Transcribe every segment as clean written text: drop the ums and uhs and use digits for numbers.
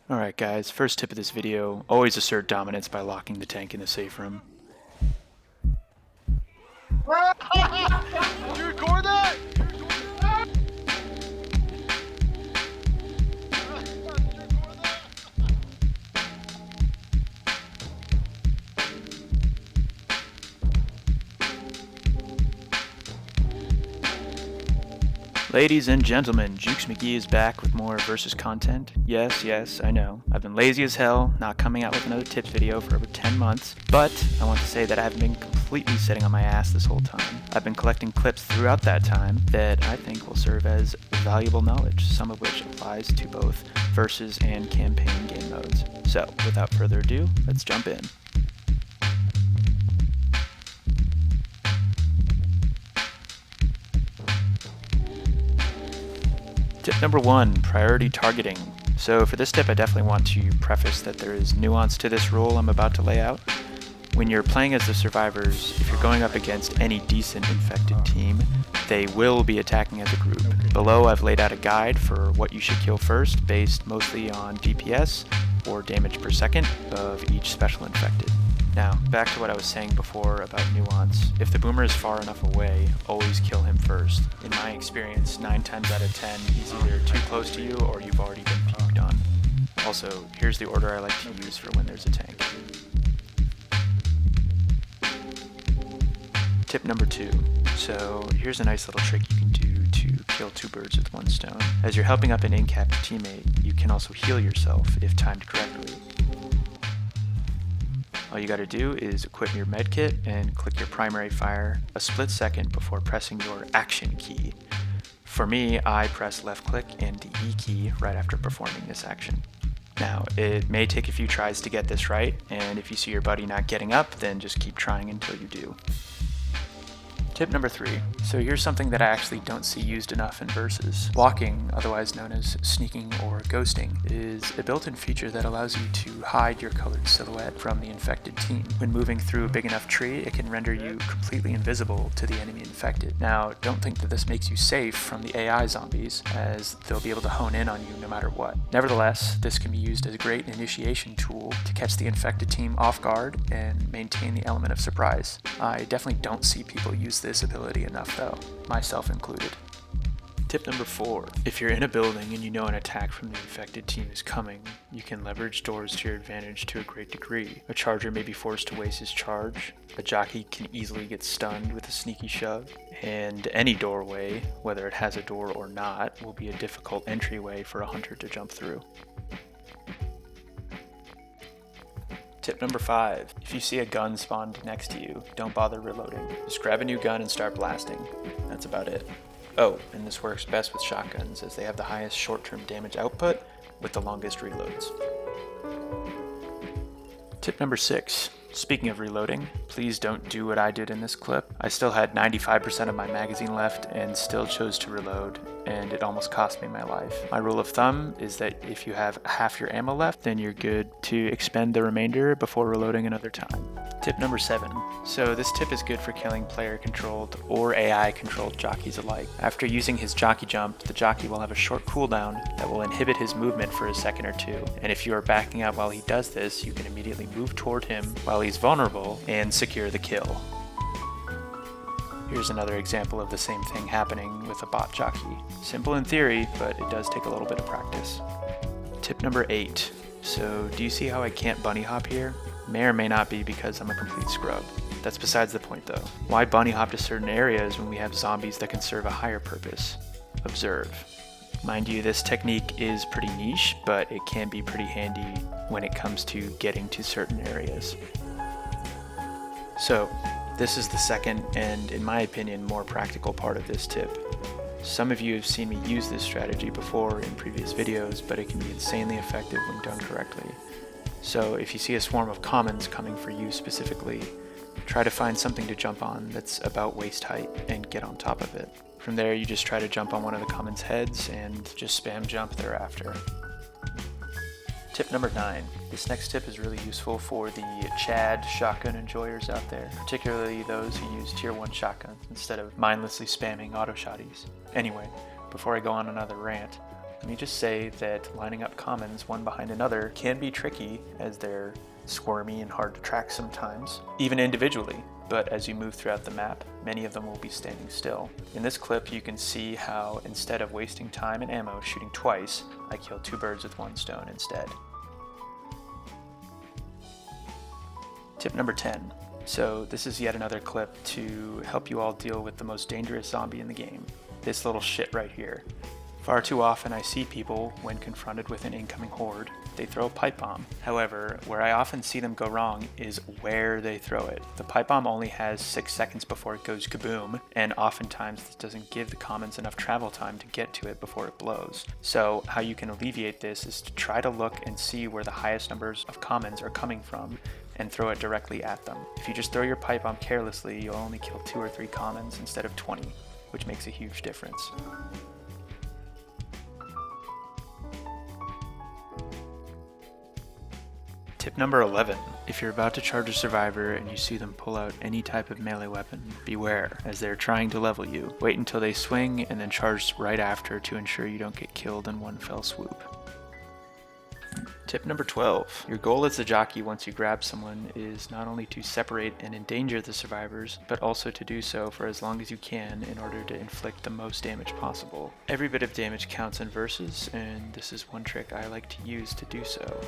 Alright guys, first tip of this video, always assert dominance by locking the tank in the safe room. Did you record that? Ladies and gentlemen, Jukes McGee is back with more versus content. Yes, I know. I've been lazy as hell, not coming out with another tips video for over 10 months, but I want to say that I haven't been completely sitting on my ass this whole time. I've been collecting clips throughout that time that I think will serve as valuable knowledge, some of which applies to both versus and campaign game modes. So, without further ado, let's jump in. Tip number 1, priority targeting. So for this tip I definitely want to preface that there is nuance to this rule I'm about to lay out. When you're playing as the survivors, if you're going up against any decent infected team, they will be attacking as a group. Below I've laid out a guide for what you should kill first based mostly on DPS or damage per second of each special infected. Now, back to what I was saying before about nuance. If the boomer is far enough away, always kill him first. In my experience, 9 times out of 10, he's either too close to you or you've already been puked on. Also, here's the order I like to use for when there's a tank. Tip number 2. So, here's a nice little trick you can do to kill 2 birds with 1 stone. As you're helping up an in-cap teammate, you can also heal yourself if timed correctly. All you gotta do is equip your medkit and click your primary fire a split second before pressing your action key. For me, I press left click and the E key right after performing this action. Now, it may take a few tries to get this right, and if you see your buddy not getting up, then just keep trying until you do. Tip number 3. So here's something that I actually don't see used enough in versus. Walking, otherwise known as sneaking or ghosting, is a built-in feature that allows you to hide your colored silhouette from the infected team. When moving through a big enough tree, it can render you completely invisible to the enemy infected. Now, don't think that this makes you safe from the AI zombies, as they'll be able to hone in on you no matter what. Nevertheless, this can be used as a great initiation tool to catch the infected team off guard and maintain the element of surprise. I definitely don't see people use this ability enough though, myself included. Tip number 4. If you're in a building and you know an attack from the infected team is coming, you can leverage doors to your advantage to a great degree. A charger may be forced to waste his charge, a jockey can easily get stunned with a sneaky shove, and any doorway, whether it has a door or not, will be a difficult entryway for a hunter to jump through. Tip number 5. If you see a gun spawned next to you, don't bother reloading. Just grab a new gun and start blasting. That's about it. Oh, and this works best with shotguns as they have the highest short-term damage output with the longest reloads. Tip number 6. Speaking of reloading, please don't do what I did in this clip. I still had 95% of my magazine left and still chose to reload, and it almost cost me my life. My rule of thumb is that if you have half your ammo left, then you're good to expend the remainder before reloading another time. Tip number 7. So this tip is good for killing player-controlled or AI-controlled jockeys alike. After using his jockey jump, the jockey will have a short cooldown that will inhibit his movement for a second or two, and if you are backing out while he does this, you can immediately move toward him while he's vulnerable and secure the kill. Here's another example of the same thing happening with a bot jockey. Simple in theory, but it does take a little bit of practice. Tip number 8. So do you see how I can't bunny hop here? May or may not be because I'm a complete scrub. That's besides the point though. Why bunny hop to certain areas when we have zombies that can serve a higher purpose? Observe. Mind you, this technique is pretty niche, but it can be pretty handy when it comes to getting to certain areas. So, this is the second and, in my opinion, more practical part of this tip. Some of you have seen me use this strategy before in previous videos, but it can be insanely effective when done correctly. So if you see a swarm of commons coming for you specifically, try to find something to jump on that's about waist height and get on top of it. From there, you just try to jump on one of the commons' heads and just spam jump thereafter. Tip number 9. This next tip is really useful for the Chad shotgun enjoyers out there, particularly those who use tier 1 shotguns instead of mindlessly spamming auto shotties. Anyway, before I go on another rant, Let me just say that lining up commons one behind another can be tricky, as they're squirmy and hard to track sometimes, even individually. But as you move throughout the map, many of them will be standing still. In this clip, you can see how instead of wasting time and ammo shooting twice, I kill 2 birds with 1 stone instead. Tip number 10. So this is yet another clip to help you all deal with the most dangerous zombie in the game. This little shit right here. Far too often I see people, when confronted with an incoming horde, they throw a pipe bomb. However, where I often see them go wrong is where they throw it. The pipe bomb only has 6 seconds before it goes kaboom, and oftentimes this doesn't give the commons enough travel time to get to it before it blows. So how you can alleviate this is to try to look and see where the highest numbers of commons are coming from and throw it directly at them. If you just throw your pipe bomb carelessly, you'll only kill 2 or 3 commons instead of 20, which makes a huge difference. Tip number 11. If you're about to charge a survivor and you see them pull out any type of melee weapon, beware, as they're trying to level you. Wait until they swing and then charge right after to ensure you don't get killed in one fell swoop. Tip number 12. Your goal as the jockey once you grab someone is not only to separate and endanger the survivors, but also to do so for as long as you can in order to inflict the most damage possible. Every bit of damage counts in versus, and this is one trick I like to use to do so.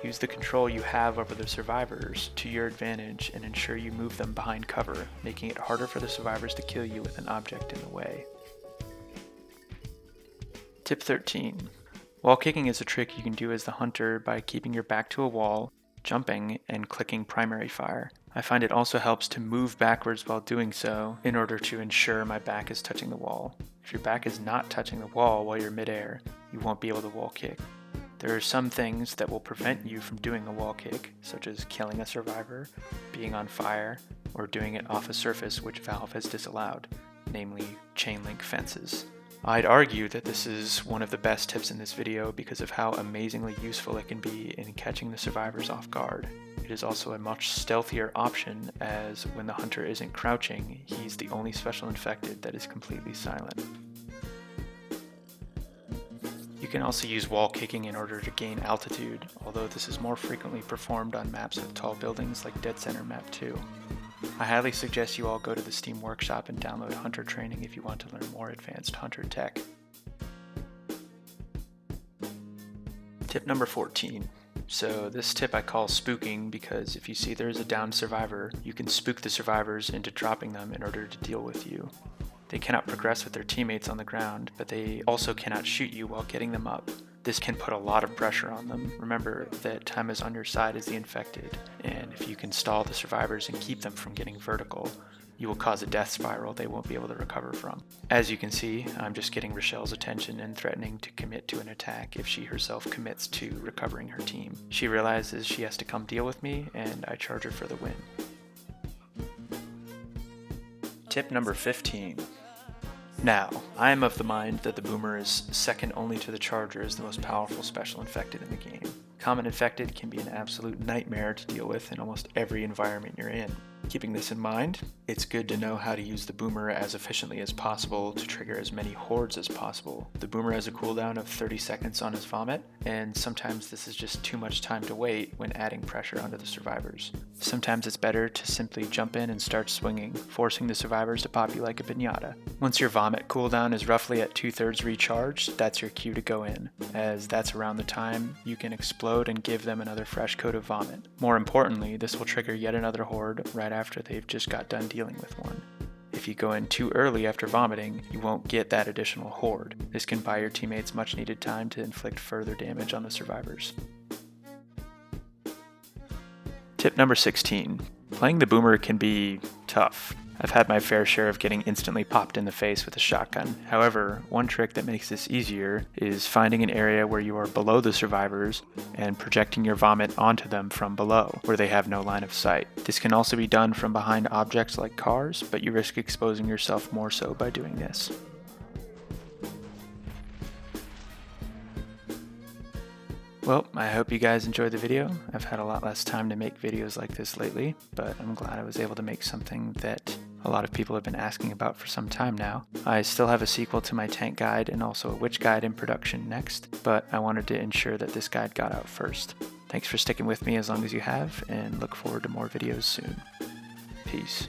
Use the control you have over the survivors to your advantage and ensure you move them behind cover, making it harder for the survivors to kill you with an object in the way. Tip 13. Wall kicking is a trick you can do as the hunter by keeping your back to a wall, jumping, and clicking primary fire. I find it also helps to move backwards while doing so in order to ensure my back is touching the wall. If your back is not touching the wall while you're midair, you won't be able to wall kick. There are some things that will prevent you from doing a wall kick, such as killing a survivor, being on fire, or doing it off a surface which Valve has disallowed, namely chain link fences. I'd argue that this is one of the best tips in this video because of how amazingly useful it can be in catching the survivors off guard. It is also a much stealthier option, as when the hunter isn't crouching, he's the only special infected that is completely silent. You can also use wall kicking in order to gain altitude, although this is more frequently performed on maps with tall buildings like Dead Center Map 2. I highly suggest you all go to the Steam Workshop and download Hunter Training if you want to learn more advanced hunter tech. Tip number 14. So this tip I call spooking because if you see there is a downed survivor, you can spook the survivors into dropping them in order to deal with you. They cannot progress with their teammates on the ground, but they also cannot shoot you while getting them up. This can put a lot of pressure on them. Remember that time is on your side as the infected, and if you can stall the survivors and keep them from getting vertical, you will cause a death spiral they won't be able to recover from. As you can see, I'm just getting Rochelle's attention and threatening to commit to an attack if she herself commits to recovering her team. She realizes she has to come deal with me, and I charge her for the win. Tip number 15. Now, I am of the mind that the Boomer is second only to the Charger as the most powerful special infected in the game. Common infected can be an absolute nightmare to deal with in almost every environment you're in. Keeping this in mind, it's good to know how to use the Boomer as efficiently as possible to trigger as many hordes as possible. The Boomer has a cooldown of 30 seconds on his vomit, and sometimes this is just too much time to wait when adding pressure onto the survivors. Sometimes it's better to simply jump in and start swinging, forcing the survivors to pop you like a piñata. Once your vomit cooldown is roughly at 2/3 recharged, that's your cue to go in, as that's around the time you can explode and give them another fresh coat of vomit. More importantly, this will trigger yet another horde right after they've just got done dealing with one. If you go in too early after vomiting, you won't get that additional horde. This can buy your teammates much needed time to inflict further damage on the survivors. Tip number 16. Playing the Boomer can be tough. I've had my fair share of getting instantly popped in the face with a shotgun. However, one trick that makes this easier is finding an area where you are below the survivors and projecting your vomit onto them from below, where they have no line of sight. This can also be done from behind objects like cars, but you risk exposing yourself more so by doing this. Well, I hope you guys enjoyed the video. I've had a lot less time to make videos like this lately, but I'm glad I was able to make something that a lot of people have been asking about for some time now. I still have a sequel to my tank guide and also a witch guide in production next, but I wanted to ensure that this guide got out first. Thanks for sticking with me as long as you have, and look forward to more videos soon. Peace.